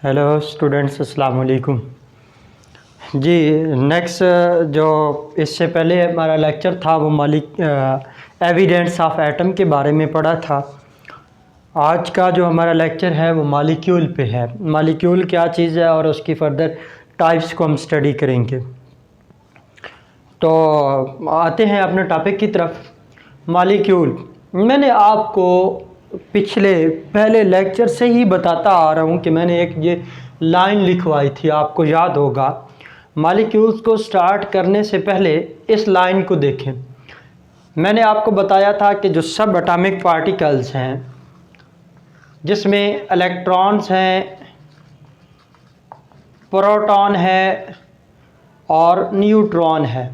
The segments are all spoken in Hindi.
हेलो स्टूडेंट्स, अस्सलाम वालेकुम। जी नेक्स्ट जो इससे पहले हमारा लेक्चर था वो एविडेंस ऑफ एटम के बारे में पढ़ा था। आज का जो हमारा लेक्चर है वो मॉलिक्यूल पे है। मॉलिक्यूल क्या चीज़ है और उसकी फर्दर टाइप्स को हम स्टडी करेंगे। तो आते हैं अपने टॉपिक की तरफ। मॉलिक्यूल मैंने आपको पहले लेक्चर से ही बताता आ रहा हूँ कि मैंने एक ये लाइन लिखवाई थी, आपको याद होगा। मॉलिक्यूल्स को स्टार्ट करने से पहले इस लाइन को देखें। मैंने आपको बताया था कि जो सब एटॉमिक पार्टिकल्स हैं जिसमें इलेक्ट्रॉन्स हैं, प्रोटॉन है और न्यूट्रॉन है,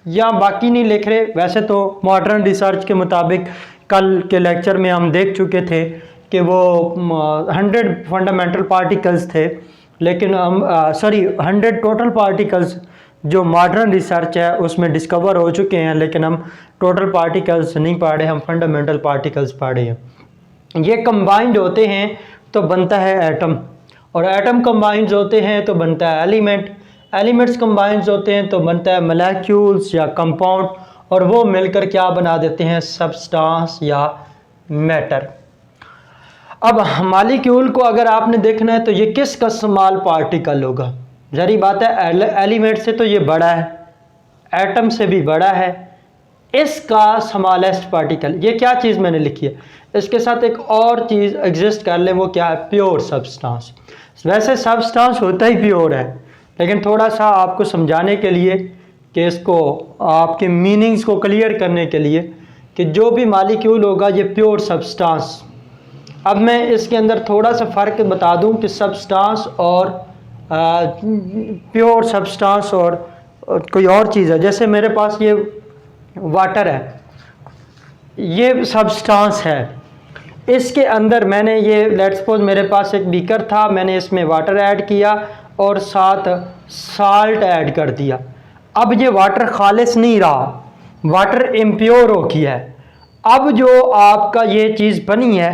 या बाकी नहीं लिख रहे। वैसे तो मॉडर्न रिसर्च के मुताबिक कल के लेक्चर में हम देख चुके थे कि वो 100 फंडामेंटल पार्टिकल्स थे, लेकिन हम 100 टोटल पार्टिकल्स जो मॉडर्न रिसर्च है उसमें डिस्कवर हो चुके हैं, लेकिन हम टोटल पार्टिकल्स नहीं पढ़े, हम फंडामेंटल पार्टिकल्स पढ़े हैं। ये कंबाइंड होते हैं तो बनता है एटम, और एटम कंबाइंड होते हैं तो बनता है एलिमेंट, एलिमेंट्स कंबाइंड होते हैं तो बनता है मॉलिक्यूल्स या कंपाउंड, और वो मिलकर क्या बना देते हैं, सब्सटेंस या मैटर। अब मॉलिक्यूल को अगर आपने देखना है तो ये किसका स्मॉल पार्टिकल होगा। जरी बात है, एलिमेंट से तो ये बड़ा है, एटम से भी बड़ा है। इसका स्मॉलेस्ट पार्टिकल, ये क्या चीज़ मैंने लिखी है, इसके साथ एक और चीज़ एग्जिस्ट कर ले, वो क्या है, प्योर सब्सटेंस। वैसे सब्सटेंस होता ही प्योर है, लेकिन थोड़ा सा आपको समझाने के लिए कि इसको आपके मीनिंग्स को क्लियर करने के लिए कि जो भी मॉलिक्यूल होगा ये प्योर सब्सटेंस। अब मैं इसके अंदर थोड़ा सा फ़र्क बता दूं कि सब्सटेंस और प्योर सब्सटेंस और कोई और चीज़ है। जैसे मेरे पास ये वाटर है, ये सब्सटेंस है, इसके अंदर मैंने ये लेट्स सपोज मेरे पास एक बीकर था, मैंने इसमें वाटर ऐड किया और साथ साल्ट ऐड कर दिया। अब ये वाटर खालिस नहीं रहा, वाटर इम्प्योर हो गया है। अब जो आपका ये चीज़ बनी है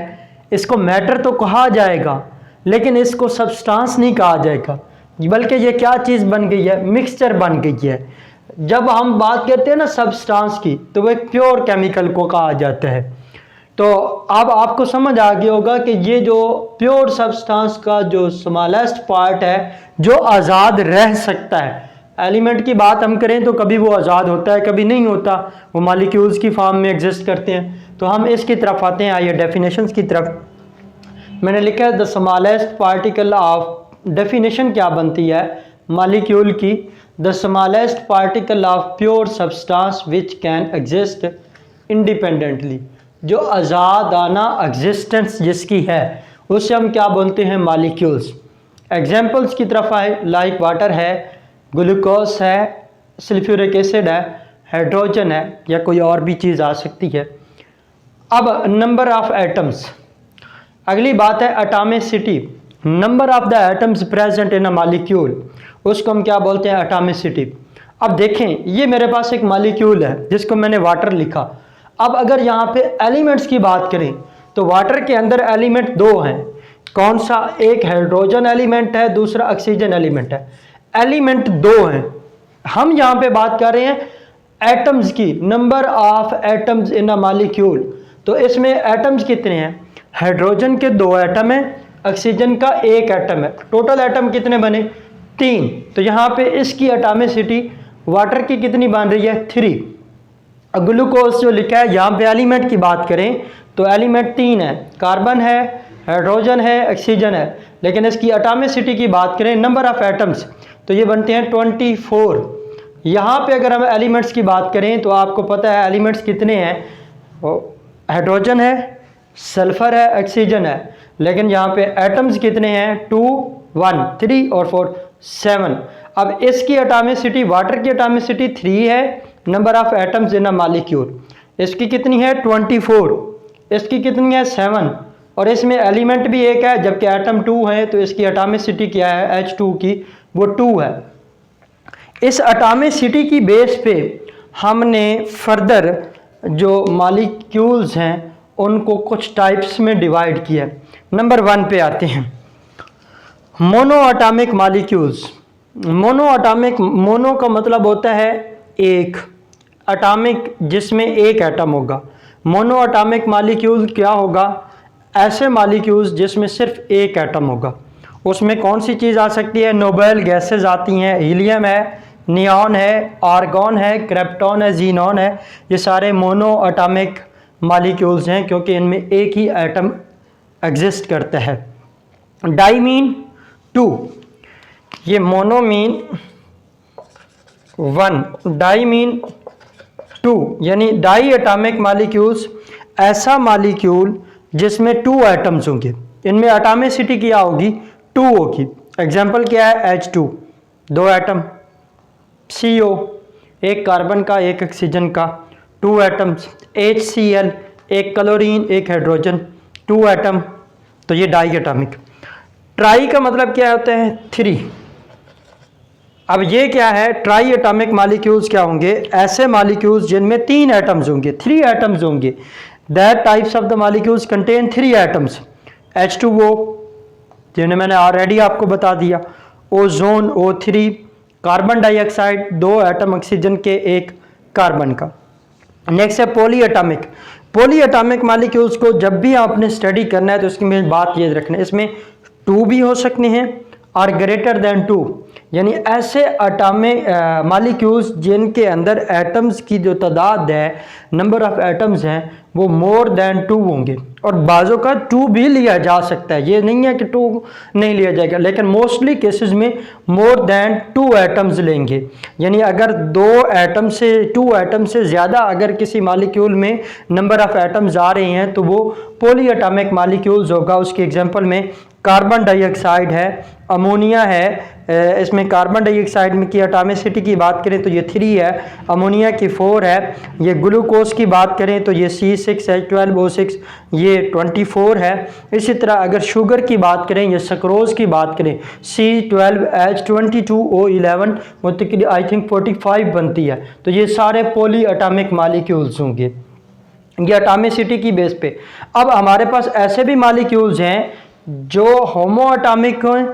इसको मैटर तो कहा जाएगा, लेकिन इसको सब्सटेंस नहीं कहा जाएगा, बल्कि ये क्या चीज़ बन गई है, मिक्सचर बन गई है। जब हम बात करते हैं ना सब्सटेंस की, तो वो एक प्योर केमिकल को कहा जाता है। तो अब आपको समझ आ गया होगा कि ये जो प्योर सब्सटेंस का जो स्मॉलेस्ट पार्ट है जो आज़ाद रह सकता है। एलिमेंट की बात हम करें तो कभी वो आज़ाद होता है, कभी नहीं होता, वो मॉलिक्यूल्स की फॉर्म में एग्जिस्ट करते हैं। तो हम इसकी तरफ आते हैं, आइए डेफिनेशंस की तरफ। मैंने लिखा है the smallest particle of, definition क्या बनती है मॉलिक्यूल की, the smallest particle of pure substance which can exist independently. जो आज़ादाना एग्जिस्टेंस जिसकी है उससे हम क्या बोलते हैं, मॉलिक्यूल्स। एग्जाम्पल्स की तरफ आए, लाइक वाटर है, ग्लूकोज है, सल्फ्यूरिक एसिड है, हाइड्रोजन है, या कोई और भी चीज़ आ सकती है। अब नंबर ऑफ एटम्स, अगली बात है atomicity, number of the atoms present in a molecule, उसको हम क्या बोलते हैं, एटॉमिसिटी। अब देखें, ये मेरे पास एक मॉलिक्यूल है जिसको मैंने वाटर लिखा। अब अगर यहाँ पे एलिमेंट्स की बात करें तो वाटर के अंदर एलिमेंट दो हैं। कौन सा, एक हाइड्रोजन एलिमेंट है, दूसरा ऑक्सीजन एलिमेंट है। एलिमेंट दो हैं। हम यहाँ पे बात कर रहे हैं एटम्स की, number of atoms in a molecule. तो इसमें एटम्स कितने हैं, हाइड्रोजन के 2 एटम हैं, ऑक्सीजन का 1 एटम है। टोटल एटम कितने बने, 3। तो यहाँ पे इसकी एटॉमिसिटी वाटर की कितनी बन रही है, 3। ग्लूकोज जो लिखा है, यहाँ पे एलिमेंट की बात करें तो एलिमेंट 3 है, कार्बन है, हाइड्रोजन है, ऑक्सीजन है। लेकिन इसकी एटॉमिसिटी की बात करें, नंबर ऑफ एटम्स, तो ये बनते हैं 24। यहाँ पे अगर हम एलिमेंट्स की बात करें तो आपको पता है एलिमेंट्स कितने हैं, हाइड्रोजन है, सल्फर है, ऑक्सीजन है। लेकिन यहाँ पे एटम्स कितने हैं, 2, 1, 3 और 4, 7। अब इसकी एटॉमिसिटी, वाटर की एटॉमिसिटी 3 है, number of atoms in a molecule इसकी कितनी है, 24। इसकी कितनी है, 7। और इसमें एलिमेंट भी एक है, जबकि एटम 2 है, तो इसकी एटॉमिसिटी क्या है, H2 की, वो 2 है। इस एटॉमिसिटी की बेस पे हमने फर्दर जो मॉलिक्यूल्स हैं उनको कुछ टाइप्स में डिवाइड किया है। नंबर 1 पे आते हैं। Mono atomic molecules. Mono atomic, mono का मतलब होता है एक, एटॉमिक जिसमें एक एटम होगा। मोनो एटॉमिक मॉलिक्यूल क्या होगा? ऐसे मॉलिक्यूल्स जिसमें सिर्फ एक एटम होगा। उसमें कौन सी चीज़ आ सकती है? नोबेल गैसेस आती हैं, हीलियम है, नियॉन है, आर्गॉन है, क्रिप्टॉन है, जीनॉन है। ये सारे मोनो एटॉमिक मॉलिक्यूल्स हैं क्योंकि इनमें एक ही एटम एग्जिस्ट करता है। डाई मीन टू, ये mono mean one, di mean two, यानी डाई एटॉमिक मॉलिक्यूल्स ऐसा मॉलिक्यूल जिसमें टू एटम्स होंगे। इनमें एटॉमिसिटी क्या होगी? टू होगी। एग्जाम्पल क्या है? H2, दो एटम। CO, एक कार्बन का एक ऑक्सीजन का, टू एटम्स। HCl, एक क्लोरीन एक हाइड्रोजन, टू एटम। तो ये डाई एटॉमिक। ट्राई का मतलब क्या होता है? थ्री। अब ये क्या है? ट्राई एटॉमिक मॉलिक्यूल्स क्या होंगे? ऐसे मॉलिक्यूल्स जिनमें तीन एटम्स होंगे, थ्री एटम्स होंगे। That types of the molecules contain three atoms. H2O, जिन्हें मैंने ऑलरेडी आपको बता दिया। ओजोन O3, कार्बन डाइऑक्साइड, दो एटम ऑक्सीजन के एक कार्बन का। नेक्स्ट है poly atomic. Poly atomic molecules को जब भी आपने स्टडी करना है तो इसकी मेन बात ये रखना है, इसमें टू भी हो सकते हैं और ग्रेटर देन टू, यानी ऐसे एटॉमिक मॉलिक्यूल्स जिनके अंदर एटम्स की जो तादाद है, नंबर ऑफ एटम्स हैं, वो मोर देन टू होंगे। और बाज़ों का टू भी लिया जा सकता है, ये नहीं है कि टू नहीं लिया जाएगा, लेकिन मोस्टली केसेस में मोर देन टू एटम्स लेंगे। यानी अगर दो एटम से, टू एटम से ज़्यादा अगर किसी मॉलिक्यूल में नंबर ऑफ एटम्स आ रहे हैं तो वो पॉली एटॉमिक मॉलिक्यूल्स होगा। उसके एग्जांपल में कार्बन डाइऑक्साइड है, अमोनिया है। इसमें कार्बन डाइऑक्साइड में की एटॉमिसिटी की बात करें तो ये 3 है, अमोनिया की 4 है। ये ग्लूकोज की बात करें तो ये C6H12O6, ये 24 है। इसी तरह अगर शुगर की बात करें या सक्रोज की बात करें, C12H22O11, मतलब आई थिंक 45 बनती है। तो ये सारे पॉली एटॉमिक मॉलिक्यूल्स होंगे, ये एटॉमिसिटी की बेस पे। अब हमारे पास ऐसे भी मॉलिक्यूल्स हैं जो होमो एटॉमिक हैं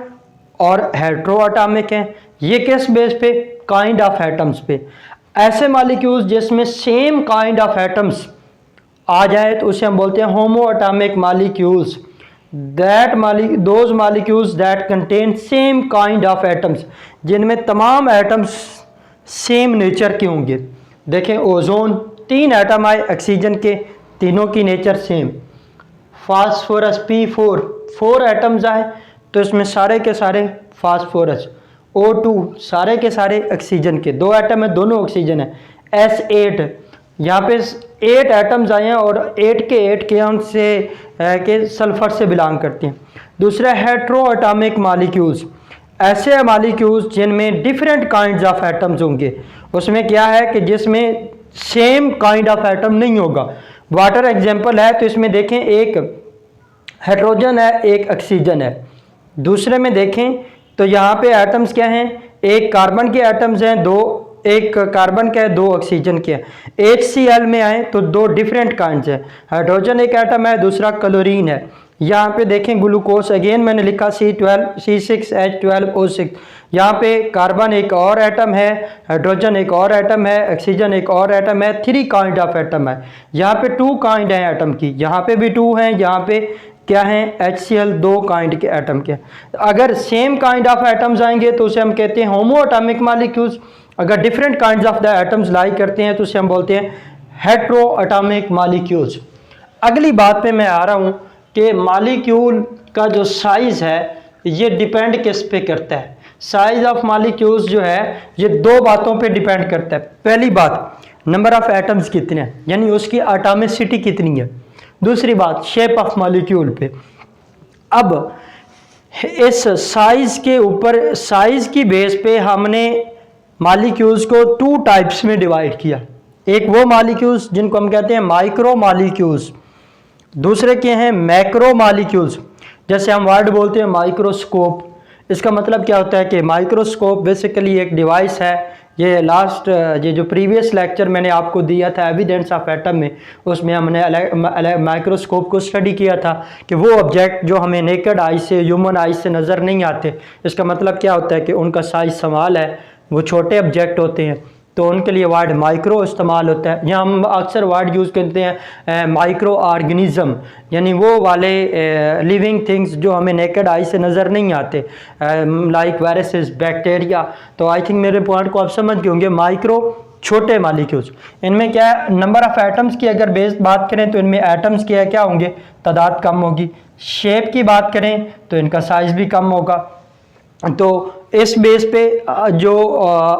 और हेट्रो एटॉमिक हैं। ये किस बेस पे? काइंड ऑफ एटम्स पे। ऐसे मॉलिक्यूल्स जिसमें सेम काइंड ऑफ एटम्स आ जाए तो उसे हम बोलते हैं homo atomic molecules. Those molecules that contain same kind of atoms, जिनमें तमाम एटम्स सेम नेचर के होंगे। देखें, ओजोन 3 एटम आए ऑक्सीजन के, तीनों की nature same. Phosphorus P4, 4 atoms आए तो इसमें सारे के सारे फास्फोरस। O2, सारे के सारे ऑक्सीजन के, 2 एटम है, दोनों ऑक्सीजन है। S8, यहाँ पे 8 एटम्स आए हैं और 8 के 8 केऑन से के सल्फर से बिलोंग करते हैं। दूसरा हेट्रो एटॉमिक मॉलिक्यूल्स, ऐसे मॉलिक्यूल्स जिनमें डिफरेंट काइंड्स ऑफ एटम्स होंगे। उसमें क्या है कि जिसमें सेम काइंड ऑफ एटम नहीं होगा। वाटर एग्जाम्पल है तो इसमें देखें, एक हाइड्रोजन है, एक ऑक्सीजन है। दूसरे में देखें तो यहाँ पे एटम्स क्या हैं? एक कार्बन के एटम्स हैं, दो, एक कार्बन का है, दो ऑक्सीजन के हैं। HCl में आए तो दो डिफरेंट काइंड्स हैं, हाइड्रोजन एक एटम है, दूसरा क्लोरीन है। यहाँ पे देखें ग्लूकोज, अगेन मैंने लिखा C6H12O6। यहाँ पे कार्बन एक और एटम है, हाइड्रोजन एक और एटम है, ऑक्सीजन एक और एटम है, 3 काइंड ऑफ एटम है। यहाँ पे 2 काइंड है एटम की, यहाँ पे भी 2 हैं, यहाँ पे क्या है? HCl, 2 काइंड के एटम के। अगर सेम काइंड ऑफ एटम्स आएंगे तो उसे हम कहते हैं होमो एटॉमिक मॉलिक्यूल्स। अगर different kinds of the atoms lie करते हैं तो उसे हम बोलते हैं हेट्रो एटॉमिक मॉलिक्यूल्स। अगली बात पे मैं आ रहा हूँ कि मॉलिक्यूल का जो साइज़ है ये डिपेंड किस पे करता है। साइज ऑफ मॉलिक्यूल्स जो है ये 2 बातों पे डिपेंड करता है। पहली बात, नंबर ऑफ एटम्स कितने हैं, यानी उसकी एटॉमिसिटी कितनी है। दूसरी बात, शेप ऑफ मॉलिक्यूल पे। अब इस साइज के ऊपर, साइज की बेस पे हमने मॉलिक्यूल्स को 2 टाइप्स में डिवाइड किया। एक वो मॉलिक्यूल्स जिनको हम कहते हैं माइक्रो मॉलिक्यूल्स, दूसरे के हैं मैक्रो मॉलिक्यूल्स। जैसे हम वर्ड बोलते हैं माइक्रोस्कोप, इसका मतलब क्या होता है कि माइक्रोस्कोप बेसिकली एक डिवाइस है ये लास्ट ये जो प्रीवियस लेक्चर मैंने आपको दिया था एविडेंस ऑफ एटम में, उसमें हमने माइक्रोस्कोप को स्टडी किया था कि वो ऑब्जेक्ट जो हमें नेकेड आई से, ह्यूमन आई से नज़र नहीं आते, इसका मतलब क्या होता है कि उनका साइज़ स्मॉल है, वो छोटे ऑब्जेक्ट होते हैं, तो उनके लिए वर्ड माइक्रो इस्तेमाल होता है। यहाँ हम अक्सर वर्ड यूज़ करते हैं माइक्रो ऑर्गेनिज़म, यानी वो वाले लिविंग थिंग्स जो हमें नेकेड आई से नज़र नहीं आते, लाइक वायरसेस, बैक्टीरिया। तो आई थिंक मेरे पॉइंट को आप समझ गए होंगे। माइक्रो छोटे मालिक्यूल्स, इनमें क्या है, नंबर ऑफ़ एटम्स की अगर बेस बात करें तो इनमें एटम्स क्या होंगे, तादाद कम होगी। शेप की बात करें तो इनका साइज़ भी कम होगा। तो इस बेस पे जो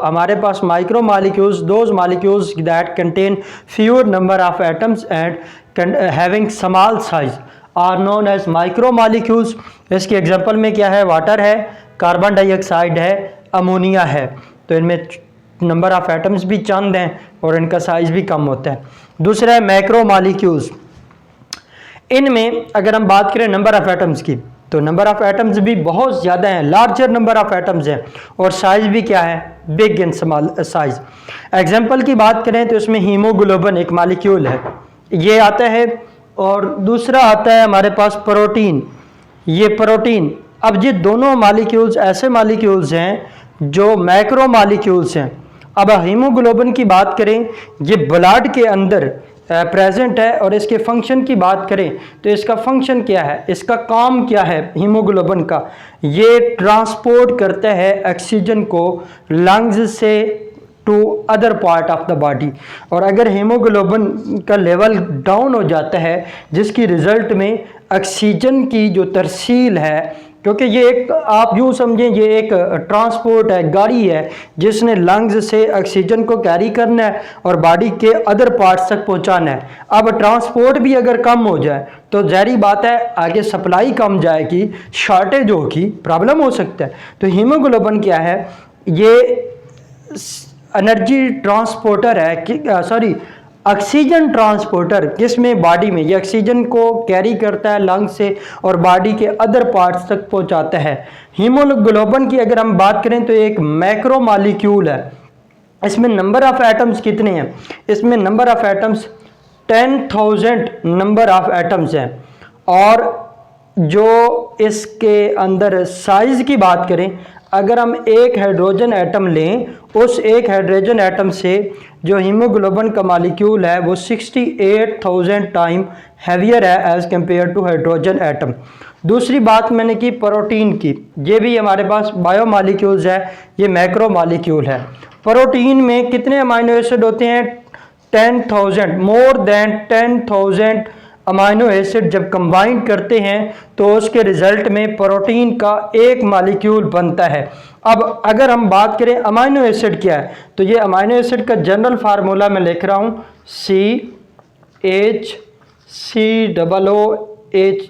हमारे पास micro molecules, those molecules that contain fewer number of atoms and having small size are known as micro molecules. इसके एग्जांपल में क्या है, वाटर है, कार्बन डाइऑक्साइड है, अमोनिया है। तो इनमें नंबर ऑफ एटम्स भी चंद हैं और इनका साइज भी कम होता है। दूसरा है मैक्रो मालिक्यूल्स। इनमें अगर हम बात करें नंबर ऑफ एटम्स की, तो नंबर ऑफ एटम्स भी बहुत ज़्यादा हैं, लार्जर नंबर ऑफ एटम्स हैं, और साइज भी क्या है, big and small size. Example की बात करें तो इसमें हीमोग्लोबिन एक मालिक्यूल है, ये आता है, और दूसरा आता है हमारे पास प्रोटीन, ये प्रोटीन। अब ये दोनों मालिक्यूल्स ऐसे मालिक्यूल्स हैं जो मैक्रो मालिक्यूल्स हैं। अब हीमोग्लोबिन की बात करें, ये ब्लड के अंदर प्रेजेंट है, और इसके फंक्शन की बात करें तो इसका फंक्शन क्या है, इसका काम क्या है हीमोग्लोबिन का, ये ट्रांसपोर्ट करता है ऑक्सीजन को लंग्स से to other part of the body. और अगर हीमोग्लोबिन का लेवल डाउन हो जाता है, जिसकी रिजल्ट में ऑक्सीजन की जो तरसील है, क्योंकि ये एक, आप यूँ समझें, ये एक ट्रांसपोर्ट है, गाड़ी है जिसने लंग्स से ऑक्सीजन को कैरी करना है और बॉडी के अदर पार्ट्स तक पहुंचाना है। अब ट्रांसपोर्ट भी अगर कम हो जाए तो ज़ाहिर बात है आगे सप्लाई कम जाएगी, शॉर्टेज होगी, प्रॉब्लम हो सकता है। तो हीमोग्लोबिन क्या है, ये एनर्जी ट्रांसपोर्टर है कि सॉरी ऑक्सीजन ट्रांसपोर्टर, किसमें, बॉडी में। ये ऑक्सीजन को कैरी करता है लंग से और बॉडी के अदर पार्ट्स तक पहुंचाता है। हीमोग्लोबिन की अगर हम बात करें तो एक मैक्रो मॉलिक्यूल है। इसमें नंबर ऑफ एटम्स कितने हैं, इसमें number of atoms 10,000 number of atoms हैं। और जो इसके अंदर साइज की बात करें, अगर हम एक हाइड्रोजन एटम लें, उस एक हाइड्रोजन एटम से जो हीमोग्लोबिन का मॉलिक्यूल है वो 68,000 टाइम हैवियर है as compare to hydrogen atom. दूसरी बात मैंने की प्रोटीन की, ये भी हमारे पास बायो मॉलिक्यूल्स है, ये मैक्रो मॉलिक्यूल है। प्रोटीन में कितने अमाइनो एसिड होते हैं, 10,000, मोर देन 10,000 अमाइनो एसिड जब कंबाइन करते हैं तो उसके रिजल्ट में प्रोटीन का एक मॉलिक्यूल बनता है। अब अगर हम बात करें अमाइनो एसिड क्या है, तो ये अमाइनो एसिड का जनरल फार्मूला मैं लिख रहा हूँ, CHCOOH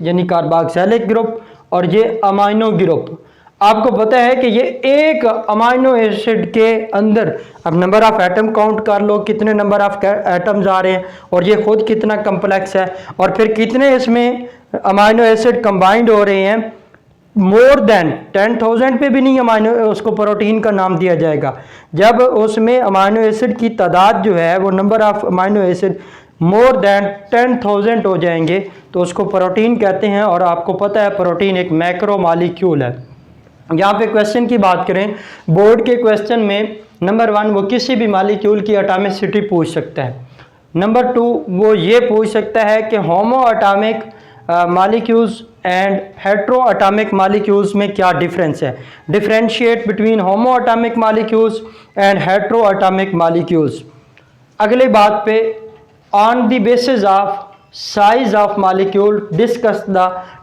यानी कार्बोक्सिलिक ग्रुप, और ये अमाइनो ग्रुप। आपको पता है कि ये एक अमाइनो एसिड के अंदर, अब नंबर ऑफ एटम काउंट कर लो, कितने नंबर ऑफ एटम्स आ रहे हैं, और ये खुद कितना कम्प्लेक्स है, और फिर कितने इसमें अमाइनो एसिड कंबाइंड हो रहे हैं, मोर देन 10,000 पे भी नहीं अमाइनो उसको प्रोटीन का नाम दिया जाएगा। जब उसमें अमाइनो एसिड की तादाद जो है वो number of amino acid more than 10,000 हो जाएंगे तो उसको प्रोटीन कहते हैं। और आपको पता है प्रोटीन एक मैक्रो मॉलिक्यूल है। यहाँ पे क्वेश्चन की बात करें, बोर्ड के क्वेश्चन में नंबर 1 वो किसी भी मॉलिक्यूल की एटॉमिसिटी पूछ सकता है। नंबर 2 वो ये पूछ सकता है कि होमो atomic molecules and heteroatomic molecules में क्या डिफरेंस है, differentiate between homo atomic molecules and heteroatomic molecules. अगले बात पे on the basis of size of molecule discuss the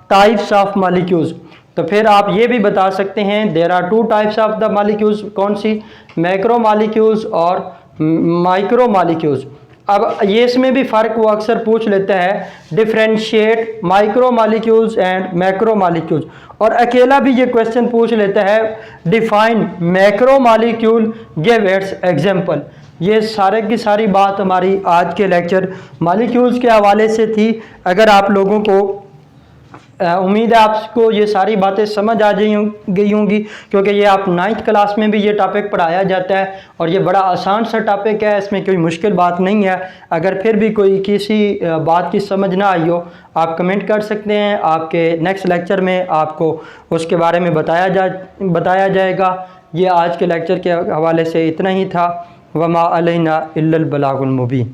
types of molecules. तो फिर आप ये भी बता सकते हैं there are 2 types of the molecules, कौन सी, मैक्रो मॉलिक्यूल्स और माइक्रो मॉलिक्यूल्स। अब ये इसमें भी फ़र्क वो अक्सर पूछ लेता है, differentiate micro molecules and macro molecules. और अकेला भी ये क्वेश्चन पूछ लेता है, define macro molecule, give its example. ये सारे की सारी बात हमारी आज के लेक्चर मॉलिक्यूल्स के हवाले से थी। अगर आप लोगों को उम्मीद है आपको ये सारी बातें समझ आ गई होंगी, क्योंकि ये आप 9th क्लास में भी ये टॉपिक पढ़ाया जाता है और ये बड़ा आसान सा टॉपिक है, इसमें कोई मुश्किल बात नहीं है। अगर फिर भी कोई किसी बात की समझ ना आई हो, आप कमेंट कर सकते हैं, आपके नेक्स्ट लेक्चर में आपको उसके बारे में बताया जाएगा। ये आज के लेक्चर के हवाले से इतना ही था। वमा अलैना इल्लल बलागुल मुबीन।